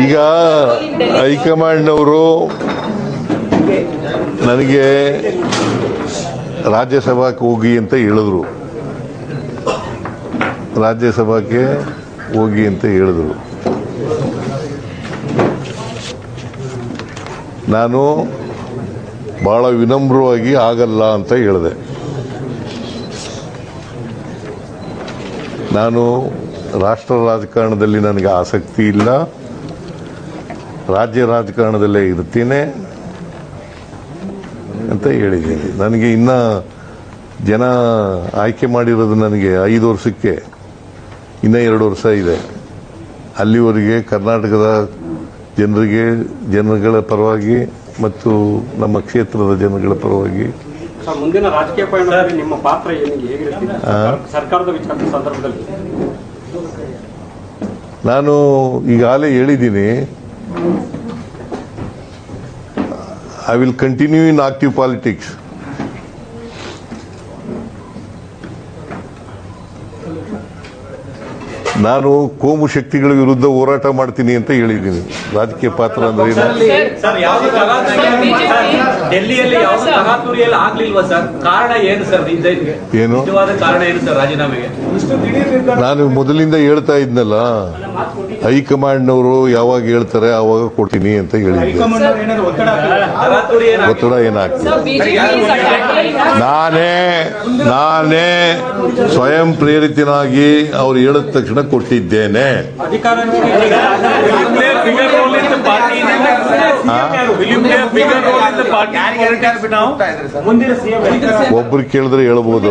ಈಗ ಹೈಕಮಾಂಡ್ನವರು ನನಗೆ ರಾಜ್ಯಸಭಾಕ್ಕೆ ಹೋಗಿ ಅಂತ ಹೇಳಿದ್ರು. ರಾಜ್ಯಸಭಾಕ್ಕೆ ಹೋಗಿ ಅಂತ ಹೇಳಿದ್ರು. ನಾನು ಬಹಳ ವಿನಮ್ರವಾಗಿ ಆಗಲ್ಲ ಅಂತ ಹೇಳಿದೆ. ನಾನು ರಾಷ್ಟ್ರ ರಾಜಕಾರಣದಲ್ಲಿ ನನಗೆ ಆಸಕ್ತಿ ಇಲ್ಲ, ರಾಜ್ಯ ರಾಜಕಾರಣದಲ್ಲೇ ಇರ್ತೀನಿ ಅಂತ ಹೇಳಿದ್ದೀನಿ. ನನಗೆ ಇನ್ನ ಜನ ಆಯ್ಕೆ ಮಾಡಿರೋದು ನನಗೆ 5 ವರ್ಷಕ್ಕೆ, ಇನ್ನ 2 ವರ್ಷ ಇದೆ. ಅಲ್ಲಿವರೆಗೆ ಕರ್ನಾಟಕದ ಜನಗಳ ಪರವಾಗಿ ಮತ್ತು ನಮ್ಮ ಕ್ಷೇತ್ರದ ಜನಗಳ ಪರವಾಗಿ ಮುಂದಿನ ರಾಜಕೀಯ ಪಯಣದಲ್ಲಿ ನಿಮ್ಮ ಪಾತ್ರ ಹೇಗಿರುತ್ತೆ ಸರ್ಕಾರದ ಸಂದರ್ಭದಲ್ಲಿ? ನಾನು ಈಗಾಗಲೇ ಹೇಳಿದ್ದೀನಿ, I will continue in active politics. ನಾನು ಕೋಮು ಶಕ್ತಿಗಳ ವಿರುದ್ಧ ಹೋರಾಟ ಮಾಡ್ತೀನಿ ಅಂತ ಹೇಳಿದ್ದೀನಿ. ರಾಜಕೀಯ ಪಾತ್ರ ಅಂದ್ರೆ ಡೆಲ್ಲಿಯಲ್ಲಿ ಆಗ್ಲಿಲ್ವಾ ಸರ್? ಕಾರಣ ಏನು ಸರ್? ಏನು ಕಾರಣ ಏನು ಸರ್ ರಾಜೀನಾಮೆಗೆ? ನಾನು ಮೊದಲಿಂದ ಹೇಳ್ತಾ ಇದ್ನಲ್ಲ, ಹೈಕಮಾಂಡ್ನವರು ಯಾವಾಗ ಹೇಳ್ತಾರೆ ಆವಾಗ ಕೊಡ್ತೀನಿ ಅಂತ ಹೇಳಿದ್ದೆ. ಒತ್ತಡ ಏನಾಗ್ತದೆ? ನಾನೇ ಸ್ವಯಂ ಪ್ರೇರಿತನಾಗಿ ಅವ್ರು ಹೇಳಿದ ತಕ್ಷಣ ಕೊಟ್ಟಿದ್ದೇನೆ. ಒಬ್ರು ಕೇಳಿದ್ರೆ ಹೇಳ್ಬೋದು,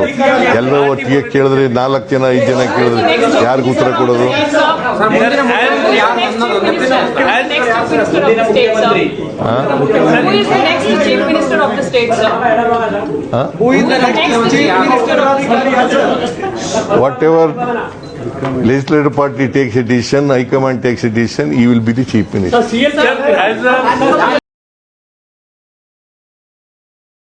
ಎಲ್ಲರೂ ಒಟ್ಟಿಗೆ ಕೇಳಿದ್ರೆ 4 ಜನ 5 ಜನ ಕೇಳಿದ್ರೆ ಯಾರಿಗೂ ಉತ್ತರ ಕೊಡೋದು? Whatever legislative party takes a decision, High Command takes a decision, he will be the Chief Minister.